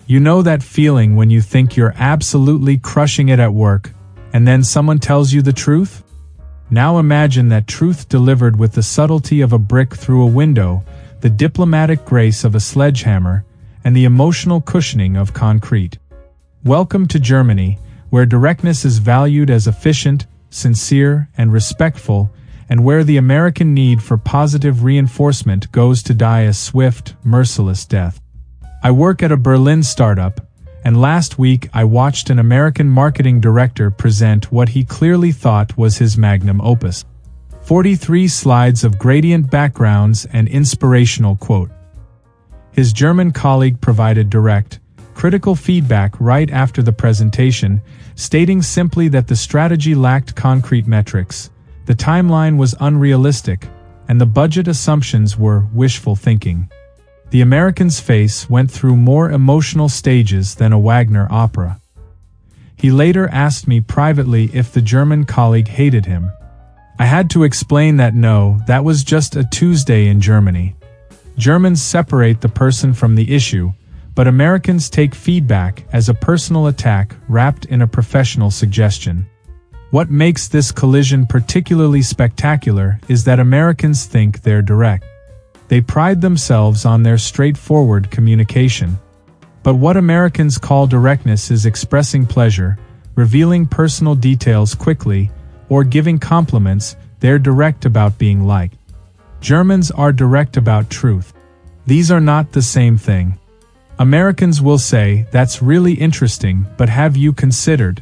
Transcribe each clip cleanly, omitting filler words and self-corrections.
You know that feeling when you think you're absolutely crushing it at work, and then someone tells you the truth? Now imagine that truth delivered with the subtlety of a brick through a window, the diplomatic grace of a sledgehammer, and the emotional cushioning of concrete. Welcome to Germany, where directness is valued as efficient, sincere, and respectful, and where the American need for positive reinforcement goes to die a swift, merciless death. I work at a Berlin startup, and last week I watched an American marketing director present what he clearly thought was his magnum opus. 43 slides of gradient backgrounds and inspirational quote. His German colleague provided direct, critical feedback right after the presentation, stating simply that the strategy lacked concrete metrics, the timeline was unrealistic, and the budget assumptions were wishful thinking. The American's face went through more emotional stages than a Wagner opera. He later asked me privately if the German colleague hated him. I had to explain that no, that was just a Tuesday in Germany. Germans separate the person from the issue, but Americans take feedback as a personal attack wrapped in a professional suggestion. What makes this collision particularly spectacular is that Americans think they're direct. They pride themselves on their straightforward communication. But what Americans call directness is expressing pleasure, revealing personal details quickly, or giving compliments. They're direct about being liked. Germans are direct about truth. These are not the same thing. Americans will say, "That's really interesting, but have you considered?"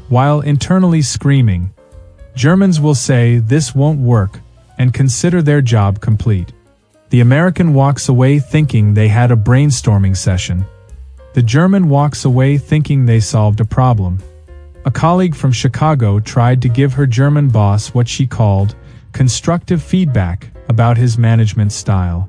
while internally screaming. Germans will say, "This won't work," and consider their job complete. The American walks away thinking they had a brainstorming session. The German walks away thinking they solved a problem. A colleague from Chicago tried to give her German boss what she called constructive feedback about his management style.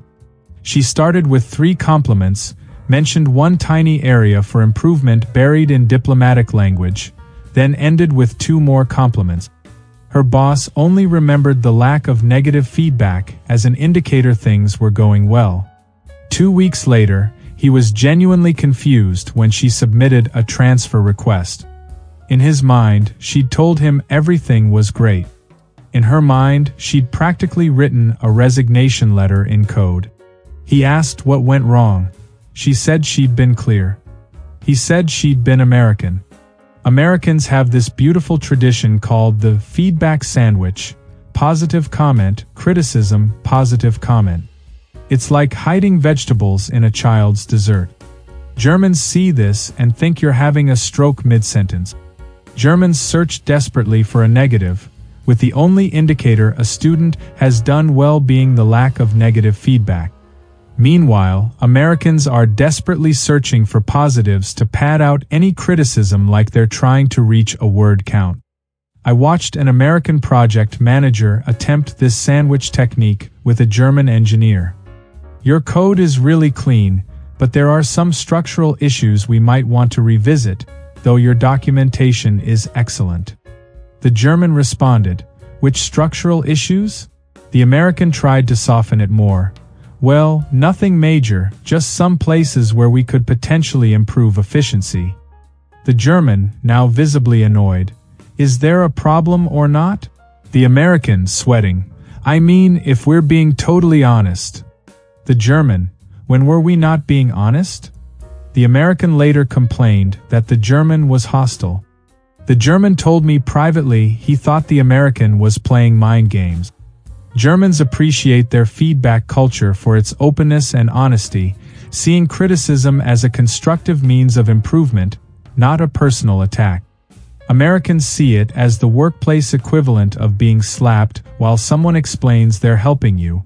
She started with 3 compliments, mentioned one tiny area for improvement buried in diplomatic language, then ended with 2 more compliments. Her boss only remembered the lack of negative feedback as an indicator things were going well. 2 weeks later, he was genuinely confused when she submitted a transfer request. In his mind, she'd told him everything was great. In her mind, she'd practically written a resignation letter in code. He asked what went wrong. She said she'd been clear. He said she'd been American. Americans have this beautiful tradition called the feedback sandwich: positive comment, criticism, positive comment. It's like hiding vegetables in a child's dessert. Germans see this and think you're having a stroke mid-sentence. Germans search desperately for a negative, with the only indicator a student has done well being the lack of negative feedback. Meanwhile, Americans are desperately searching for positives to pad out any criticism like they're trying to reach a word count. I watched an American project manager attempt this sandwich technique with a German engineer. "Your code is really clean, but there are some structural issues we might want to revisit, though your documentation is excellent." The German responded, "Which structural issues?" The American tried to soften it more. "Well, nothing major, just some places where we could potentially improve efficiency." The German, now visibly annoyed, "Is there a problem or not?" The American, sweating, "I mean, if we're being totally honest." The German, "When were we not being honest?" The American later complained that the German was hostile. The German told me privately he thought the American was playing mind games. Germans appreciate their feedback culture for its openness and honesty, seeing criticism as a constructive means of improvement, not a personal attack. Americans see it as the workplace equivalent of being slapped while someone explains they're helping you.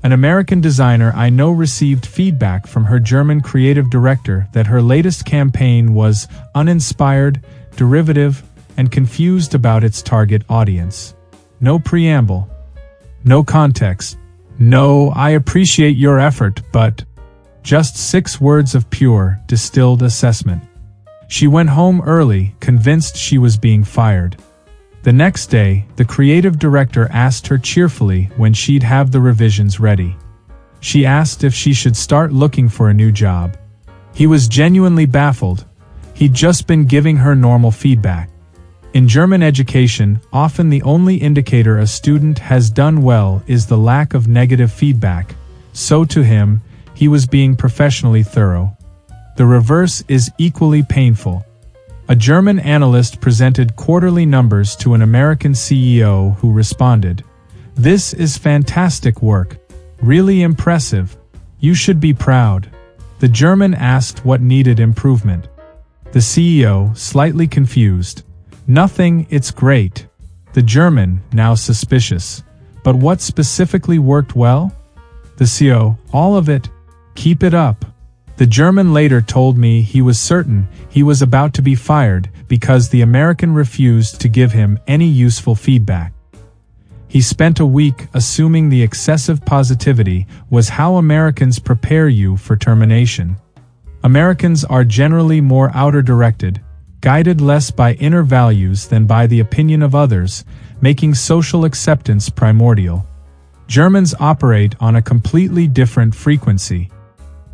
An American designer I know received feedback from her German creative director that her latest campaign was uninspired, derivative, and confused about its target audience. No preamble. No context. "No, I appreciate your effort, but..." Just 6 words of pure, distilled assessment. She went home early, convinced she was being fired. The next day, the creative director asked her cheerfully when she'd have the revisions ready. She asked if she should start looking for a new job. He was genuinely baffled. He'd just been giving her normal feedback. In German education, often the only indicator a student has done well is the lack of negative feedback, so to him, he was being professionally thorough. The reverse is equally painful. A German analyst presented quarterly numbers to an American CEO who responded, "This is fantastic work. Really impressive. You should be proud." The German asked what needed improvement. The CEO, slightly confused, "Nothing, it's great." The German, now suspicious, "But what specifically worked well?" The CEO, "All of it. Keep it up." The German later told me he was certain he was about to be fired because the American refused to give him any useful feedback. He spent a week assuming the excessive positivity was how Americans prepare you for termination. Americans are generally more outer-directed, guided less by inner values than by the opinion of others, making social acceptance primordial. Germans operate on a completely different frequency.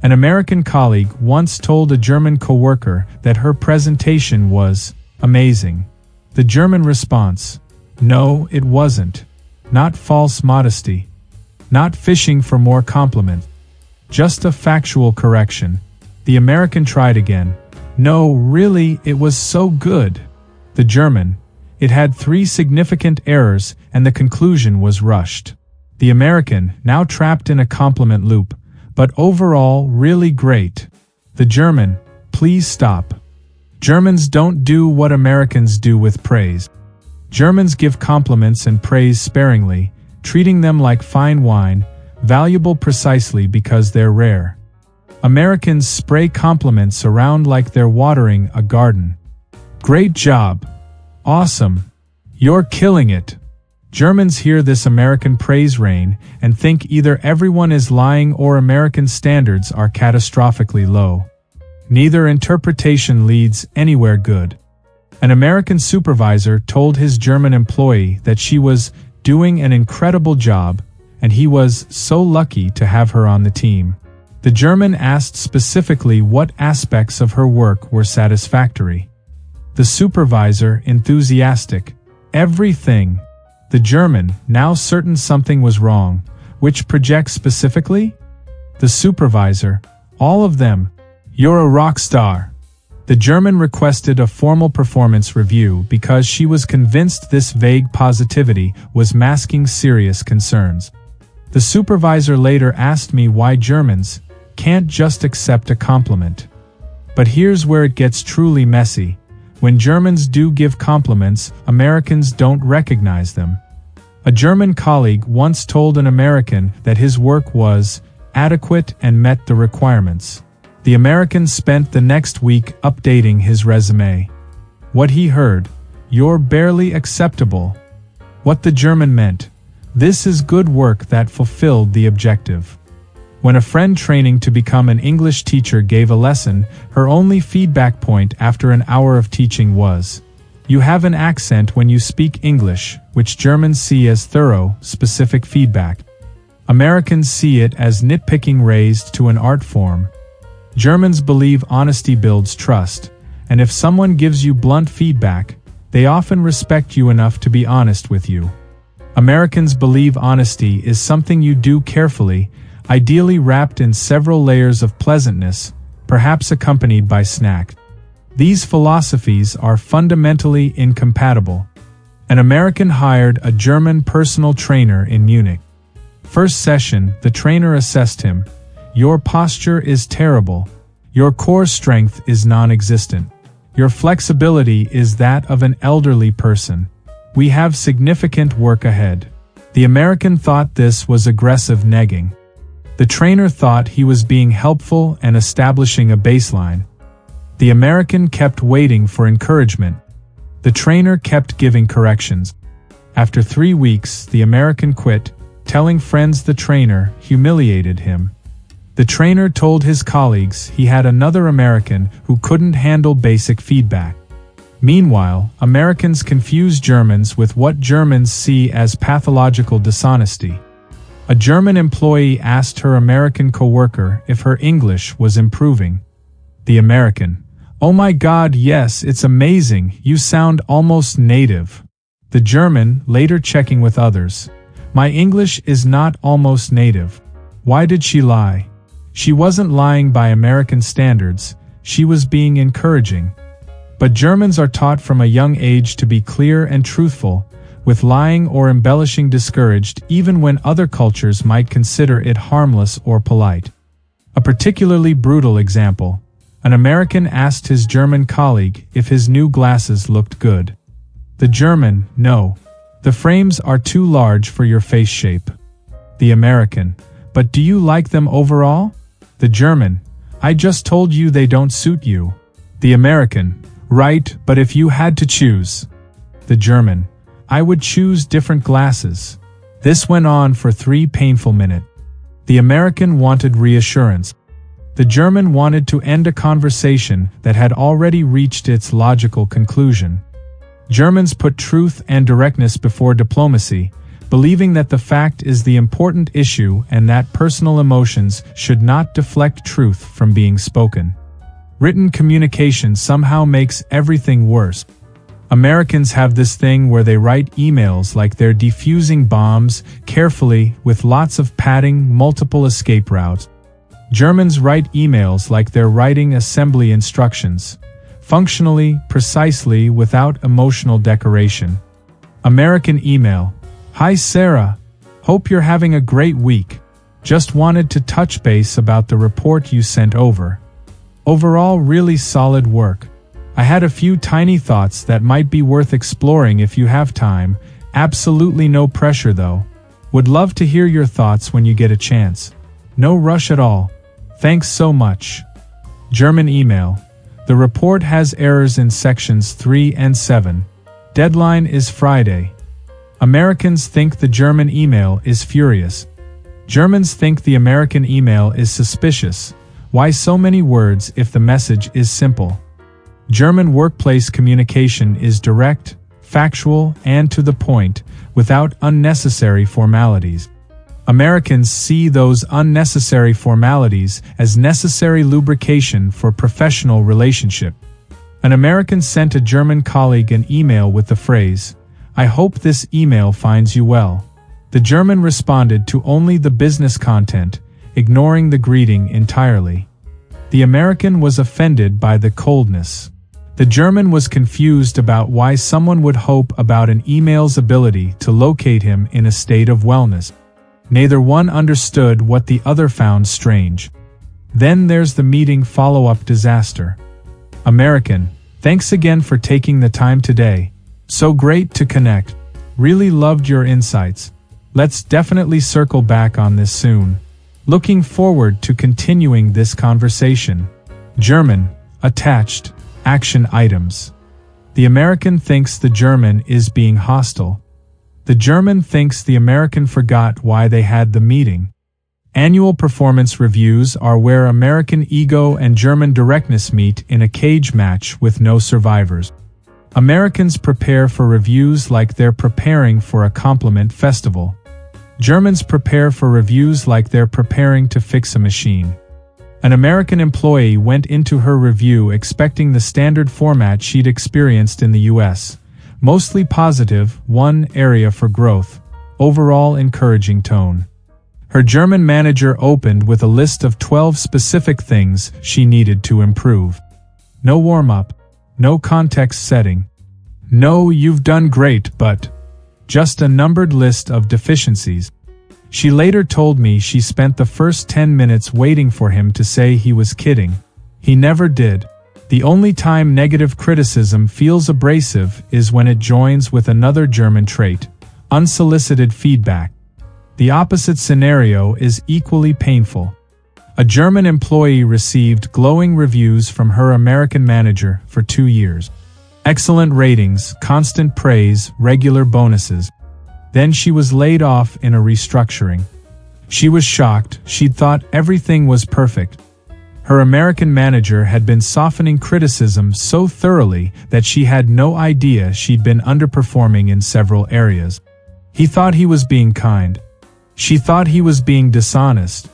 An American colleague once told a German coworker that her presentation was amazing. The German response, "No, it wasn't. Not false modesty. Not fishing for more compliments. Just a factual correction." The American tried again. "No, really, it was so good." The German, "It had 3 significant errors and the conclusion was rushed." The American, now trapped in a compliment loop, "But overall, really great." The German, "Please stop. Germans don't do what Americans do with praise. Germans give compliments and praise sparingly, treating them like fine wine, valuable precisely because they're rare. Americans spray compliments around like they're watering a garden. Great job. Awesome. You're killing it." Germans hear this American praise rain and think either everyone is lying or American standards are catastrophically low. Neither interpretation leads anywhere good. An American supervisor told his German employee that she was doing an incredible job, and he was so lucky to have her on the team. The German asked specifically what aspects of her work were satisfactory. The supervisor, enthusiastic, "Everything." The German, now certain something was wrong, "Which projects specifically?" The supervisor, "All of them. You're a rock star." The German requested a formal performance review because she was convinced this vague positivity was masking serious concerns. The supervisor later asked me why Germans can't just accept a compliment. But here's where it gets truly messy. When Germans do give compliments, Americans don't recognize them. A German colleague once told an American that his work was adequate and met the requirements. The American spent the next week updating his resume. What he heard, "You're barely acceptable." What the German meant, "This is good work that fulfilled the objective." When a friend training to become an English teacher gave a lesson, her only feedback point after an hour of teaching was, "You have an accent when you speak English," which Germans see as thorough, specific feedback. Americans see it as nitpicking raised to an art form. Germans believe honesty builds trust, and if someone gives you blunt feedback, they often respect you enough to be honest with you. Americans believe honesty is something you do carefully, ideally wrapped in several layers of pleasantness, perhaps accompanied by snack. These philosophies are fundamentally incompatible. An American hired a German personal trainer in Munich. First session, the trainer assessed him. "Your posture is terrible. Your core strength is non-existent. Your flexibility is that of an elderly person. We have significant work ahead." The American thought this was aggressive negging. The trainer thought he was being helpful and establishing a baseline. The American kept waiting for encouragement. The trainer kept giving corrections. After 3 weeks, the American quit, telling friends the trainer humiliated him. The trainer told his colleagues he had another American who couldn't handle basic feedback. Meanwhile, Americans confuse Germans with what Germans see as pathological dishonesty. A German employee asked her American coworker if her English was improving. The American. Oh my God, yes, it's amazing, you sound almost native. The German, later checking with others. My English is not almost native. Why did she lie? She wasn't lying by American standards, she was being encouraging. But Germans are taught from a young age to be clear and truthful, with lying or embellishing discouraged even when other cultures might consider it harmless or polite. A particularly brutal example. An American asked his German colleague if his new glasses looked good. The German, no. The frames are too large for your face shape. The American, but do you like them overall? The German, I just told you they don't suit you. The American, right, but if you had to choose. The German, I would choose different glasses. This went on for 3 painful minutes. The American wanted reassurance. The German wanted to end a conversation that had already reached its logical conclusion. Germans put truth and directness before diplomacy, believing that the fact is the important issue and that personal emotions should not deflect truth from being spoken. Written communication somehow makes everything worse. Americans have this thing where they write emails like they're defusing bombs, carefully, with lots of padding, multiple escape routes. Germans write emails like they're writing assembly instructions, functionally, precisely, without emotional decoration. American email. Hi Sarah. Hope you're having a great week. Just wanted to touch base about the report you sent over. Overall, really solid work. I had a few tiny thoughts that might be worth exploring if you have time. Absolutely no pressure though. Would love to hear your thoughts when you get a chance. No rush at all. Thanks so much. German email. The report has errors in sections 3 and 7. Deadline is Friday. Americans think the German email is furious. Germans think the American email is suspicious. Why so many words if the message is simple? German workplace communication is direct, factual, and to the point, without unnecessary formalities. Americans see those unnecessary formalities as necessary lubrication for professional relationship. An American sent a German colleague an email with the phrase, "I hope this email finds you well." The German responded to only the business content, ignoring the greeting entirely. The American was offended by the coldness. The German was confused about why someone would hope about an email's ability to locate him in a state of wellness. Neither one understood what the other found strange. Then there's the meeting follow-up disaster. American, thanks again for taking the time today. So great to connect. Really loved your insights. Let's definitely circle back on this soon. Looking forward to continuing this conversation. German, attached, action items. The American thinks the German is being hostile. The German thinks the American forgot why they had the meeting. Annual performance reviews are where American ego and German directness meet in a cage match with no survivors. Americans prepare for reviews like they're preparing for a compliment festival. Germans prepare for reviews like they're preparing to fix a machine. An American employee went into her review expecting the standard format she'd experienced in the US. Mostly positive, one area for growth, overall encouraging tone. Her German manager opened with a list of 12 specific things she needed to improve. No warm-up, no context setting. No, you've done great, but just a numbered list of deficiencies. She later told me she spent the first 10 minutes waiting for him to say he was kidding. He never did. The only time negative criticism feels abrasive is when it joins with another German trait, unsolicited feedback. The opposite scenario is equally painful. A German employee received glowing reviews from her American manager for 2 years. Excellent ratings, constant praise, regular bonuses. Then she was laid off in a restructuring. She was shocked, she'd thought everything was perfect. Her American manager had been softening criticism so thoroughly that she had no idea she'd been underperforming in several areas. He thought he was being kind. She thought he was being dishonest.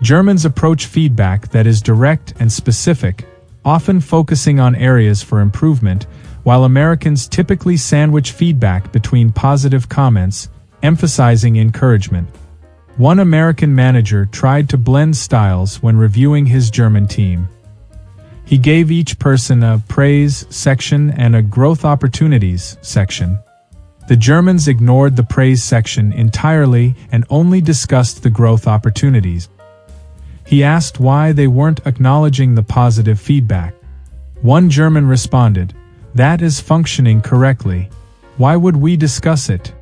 Germans approach feedback that is direct and specific, often focusing on areas for improvement, while Americans typically sandwich feedback between positive comments, emphasizing encouragement. One American manager tried to blend styles when reviewing his German team. He gave each person a praise section and a growth opportunities section. The Germans ignored the praise section entirely and only discussed the growth opportunities. He asked why they weren't acknowledging the positive feedback. One German responded, "That is functioning correctly. Why would we discuss it?"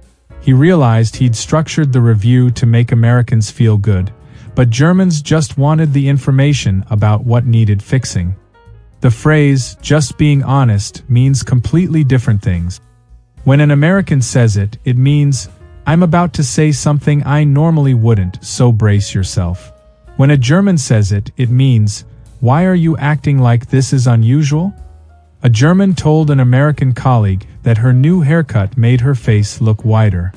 He realized he'd structured the review to make Americans feel good, but Germans just wanted the information about what needed fixing. The phrase, "just being honest," means completely different things. When an American says it, it means, "I'm about to say something I normally wouldn't, so brace yourself." When a German says it, it means, "Why are you acting like this is unusual?" A German told an American colleague that her new haircut made her face look wider.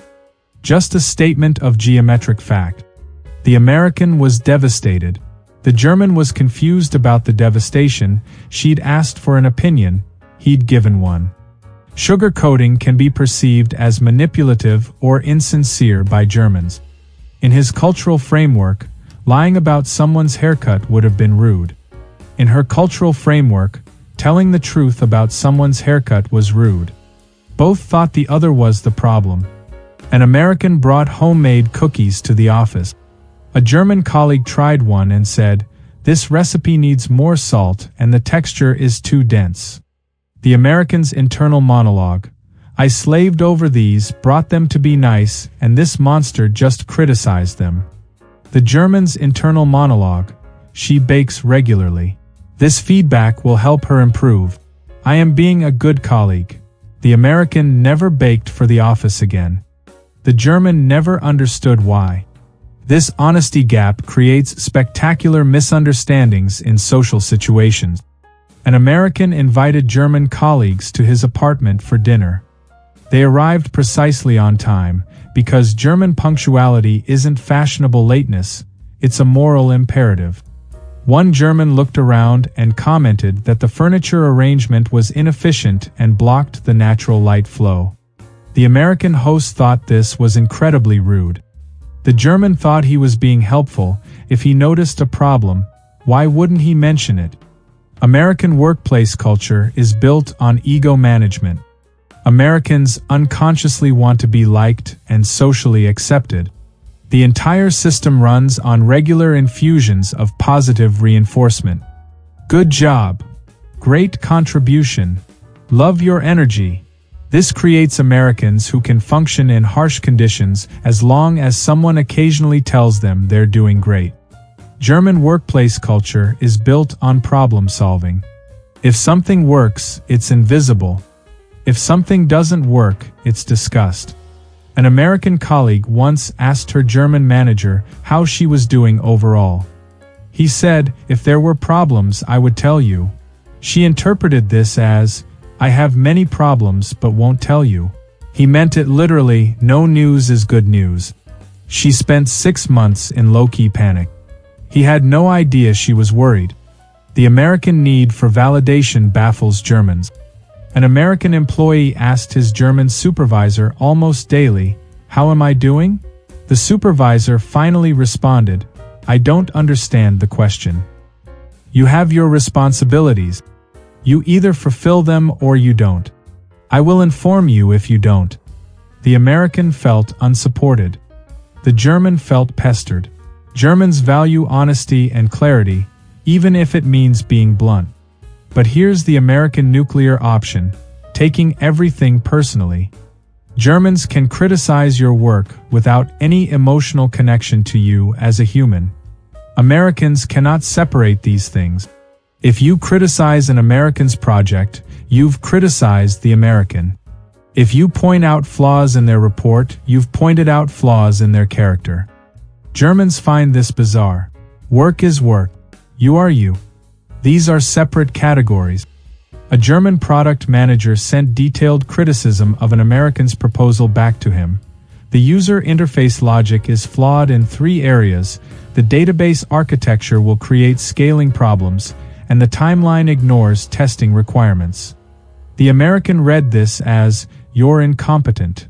Just a statement of geometric fact. The American was devastated. The German was confused about the devastation. She'd asked for an opinion. He'd given one. Sugarcoating can be perceived as manipulative or insincere by Germans. In his cultural framework, lying about someone's haircut would have been rude. In her cultural framework, telling the truth about someone's haircut was rude. Both thought the other was the problem. An American brought homemade cookies to the office. A German colleague tried one and said, "This recipe needs more salt and the texture is too dense." The American's internal monologue, "I slaved over these, brought them to be nice, and this monster just criticized them." The German's internal monologue, "She bakes regularly. This feedback will help her improve. I am being a good colleague." The American never baked for the office again. The German never understood why. This honesty gap creates spectacular misunderstandings in social situations. An American invited German colleagues to his apartment for dinner. They arrived precisely on time, because German punctuality isn't fashionable lateness, it's a moral imperative. One German looked around and commented that the furniture arrangement was inefficient and blocked the natural light flow. The American host thought this was incredibly rude. The German thought he was being helpful. If he noticed a problem, why wouldn't he mention it? American workplace culture is built on ego management. Americans unconsciously want to be liked and socially accepted. The entire system runs on regular infusions of positive reinforcement. "Good job. Great contribution. Love your energy." This creates Americans who can function in harsh conditions as long as someone occasionally tells them they're doing great. German workplace culture is built on problem solving. If something works, it's invisible. If something doesn't work, it's discussed. An American colleague once asked her German manager how she was doing overall. He said, "If there were problems, I would tell you." She interpreted this as, "I have many problems but won't tell you." He meant it literally, no news is good news. She spent 6 months in low-key panic. He had no idea she was worried. The American need for validation baffles Germans. An American employee asked his German supervisor almost daily, "How am I doing?" The supervisor finally responded, "I don't understand the question. You have your responsibilities. You either fulfill them or you don't. I will inform you if you don't." The American felt unsupported. The German felt pestered. Germans value honesty and clarity, even if it means being blunt. But here's the American nuclear option, taking everything personally. Germans can criticize your work without any emotional connection to you as a human. Americans cannot separate these things. If you criticize an American's project, you've criticized the American. If you point out flaws in their report, you've pointed out flaws in their character. Germans find this bizarre. Work is work. You are you. These are separate categories. A German product manager sent detailed criticism of an American's proposal back to him. The user interface logic is flawed in 3 areas. The database architecture will create scaling problems, and the timeline ignores testing requirements. The American read this as, "You're incompetent."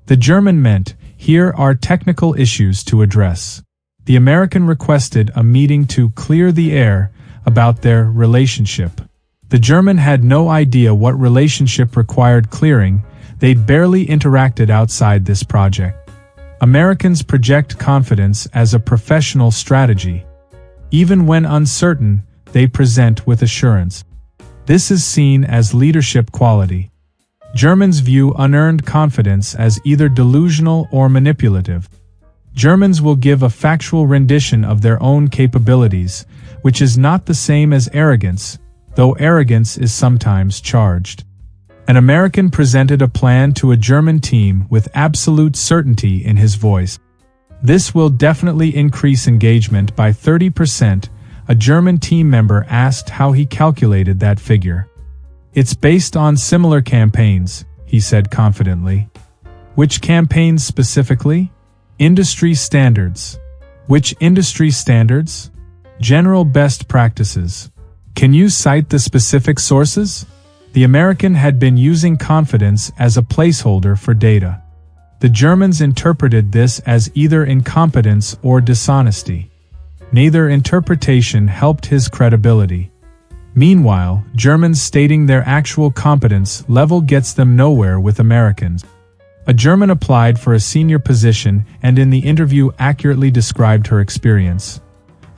The German meant, "Here are technical issues to address." The American requested a meeting to clear the air about their relationship. The German had no idea what relationship required clearing. They'd barely interacted outside this project. Americans project confidence as a professional strategy. Even when uncertain, they present with assurance. This is seen as leadership quality. Germans view unearned confidence as either delusional or manipulative. Germans will give a factual rendition of their own capabilities, which is not the same as arrogance, though arrogance is sometimes charged. An American presented a plan to a German team with absolute certainty in his voice. "This will definitely increase engagement by 30%, a German team member asked how he calculated that figure. "It's based on similar campaigns," he said confidently. "Which campaigns specifically?" "Industry standards." "Which industry standards?" "General best practices." "Can you cite the specific sources?" The American had been using confidence as a placeholder for data. The Germans interpreted this as either incompetence or dishonesty. Neither interpretation helped his credibility. Meanwhile, Germans stating their actual competence level gets them nowhere with Americans. A German applied for a senior position and in the interview accurately described her experience.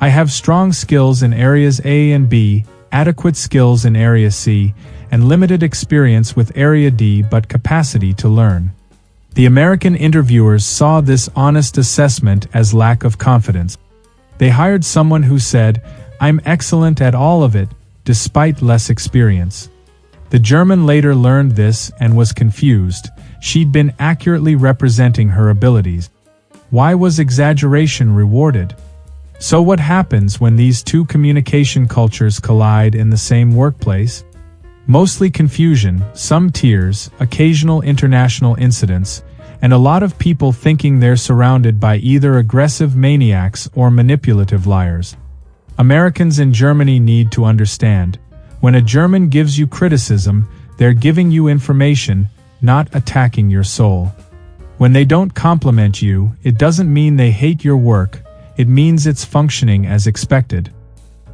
"I have strong skills in areas A and B, adequate skills in area C, and limited experience with area D but capacity to learn." The American interviewers saw this honest assessment as lack of confidence. They hired someone who said, "I'm excellent at all of it, despite less experience." The German later learned this and was confused. She'd been accurately representing her abilities. Why was exaggeration rewarded? So what happens when these two communication cultures collide in the same workplace? Mostly confusion, some tears, occasional international incidents, and a lot of people thinking they're surrounded by either aggressive maniacs or manipulative liars. Americans in Germany need to understand, when a German gives you criticism, they're giving you information, not attacking your soul. When they don't compliment you, it doesn't mean they hate your work, it means it's functioning as expected.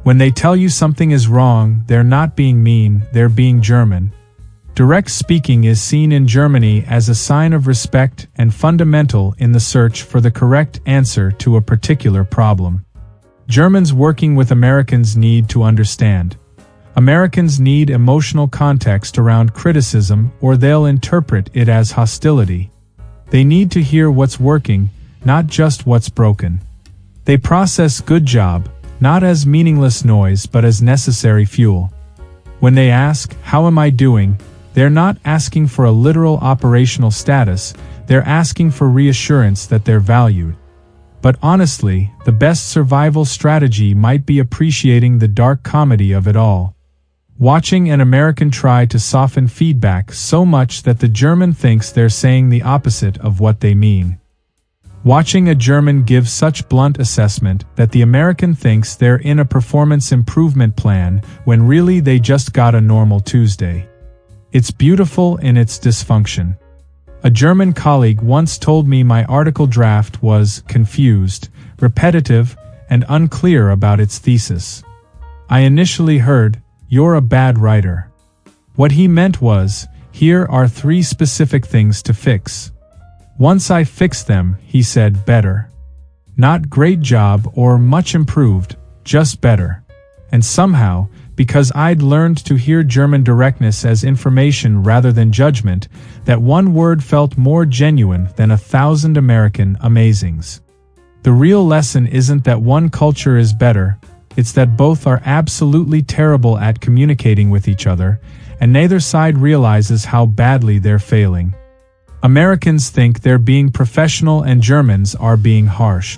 When they tell you something is wrong, they're not being mean, they're being German. Direct speaking is seen in Germany as a sign of respect and fundamental in the search for the correct answer to a particular problem. Germans working with Americans need to understand. Americans need emotional context around criticism or they'll interpret it as hostility. They need to hear what's working, not just what's broken. They process "good job" not as meaningless noise but as necessary fuel. When they ask, "How am I doing?" they're not asking for a literal operational status, they're asking for reassurance that they're valued. But honestly, the best survival strategy might be appreciating the dark comedy of it all. Watching an American try to soften feedback so much that the German thinks they're saying the opposite of what they mean. Watching a German give such blunt assessment that the American thinks they're in a performance improvement plan when really they just got a normal Tuesday. It's beautiful in its dysfunction. A German colleague once told me my article draft was confused, repetitive, and unclear about its thesis. I initially heard, "You're a bad writer." What he meant was, "Here are 3 specific things to fix." Once I fixed them, he said, "Better." Not "great job" or "much improved," just better. And somehow, because I'd learned to hear German directness as information rather than judgment, that one word felt more genuine than 1,000 American amazings. The real lesson isn't that one culture is better, it's that both are absolutely terrible at communicating with each other, and neither side realizes how badly they're failing. Americans think they're being professional and Germans are being harsh.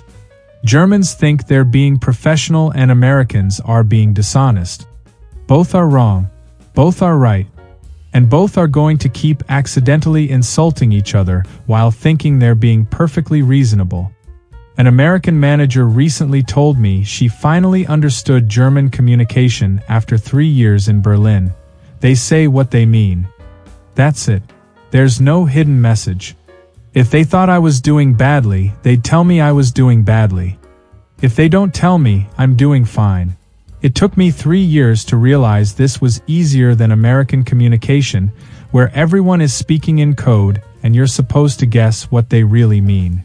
Germans think they're being professional and Americans are being dishonest. Both are wrong, both are right, and both are going to keep accidentally insulting each other while thinking they're being perfectly reasonable. An American manager recently told me she finally understood German communication after 3 years in Berlin. They say what they mean. That's it. There's no hidden message. If they thought I was doing badly, they'd tell me I was doing badly. If they don't tell me, I'm doing fine. It took me 3 years to realize this was easier than American communication, where everyone is speaking in code and you're supposed to guess what they really mean.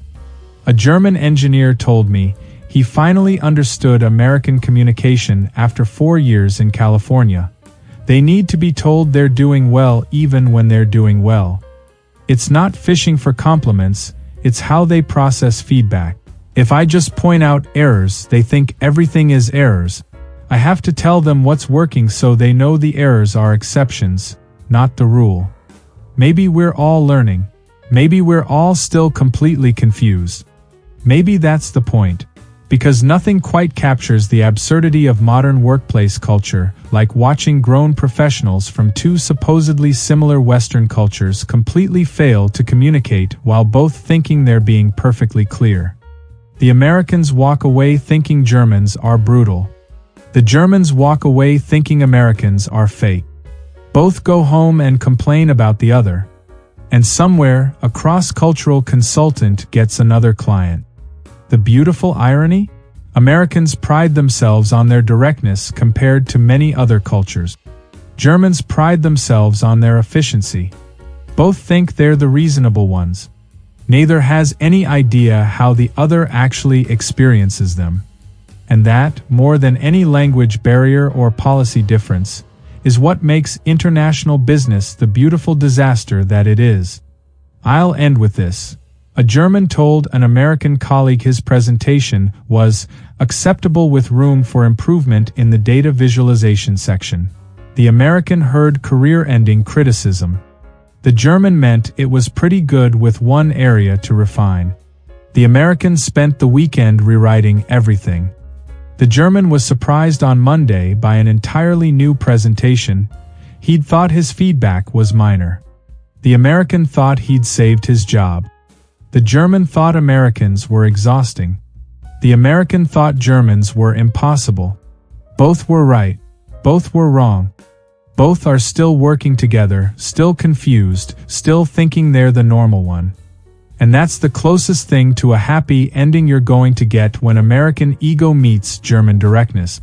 A German engineer told me he finally understood American communication after 4 years in California. They need to be told they're doing well even when they're doing well. It's not fishing for compliments, it's how they process feedback. If I just point out errors, they think everything is errors. I have to tell them what's working so they know the errors are exceptions, not the rule. Maybe we're all learning. Maybe we're all still completely confused. Maybe that's the point. Because nothing quite captures the absurdity of modern workplace culture, like watching grown professionals from two supposedly similar Western cultures completely fail to communicate while both thinking they're being perfectly clear. The Americans walk away thinking Germans are brutal. The Germans walk away thinking Americans are fake. Both go home and complain about the other. And somewhere, a cross-cultural consultant gets another client. The beautiful irony? Americans pride themselves on their directness compared to many other cultures. Germans pride themselves on their efficiency. Both think they're the reasonable ones. Neither has any idea how the other actually experiences them. And that, more than any language barrier or policy difference, is what makes international business the beautiful disaster that it is. I'll end with this. A German told an American colleague his presentation was acceptable with room for improvement in the data visualization section. The American heard career-ending criticism. The German meant it was pretty good with one area to refine. The American spent the weekend rewriting everything. The German was surprised on Monday by an entirely new presentation. He'd thought his feedback was minor. The American thought he'd saved his job. The German thought Americans were exhausting. The American thought Germans were impossible. Both were right. Both were wrong. Both are still working together, still confused, still thinking they're the normal one. And that's the closest thing to a happy ending you're going to get when American ego meets German directness.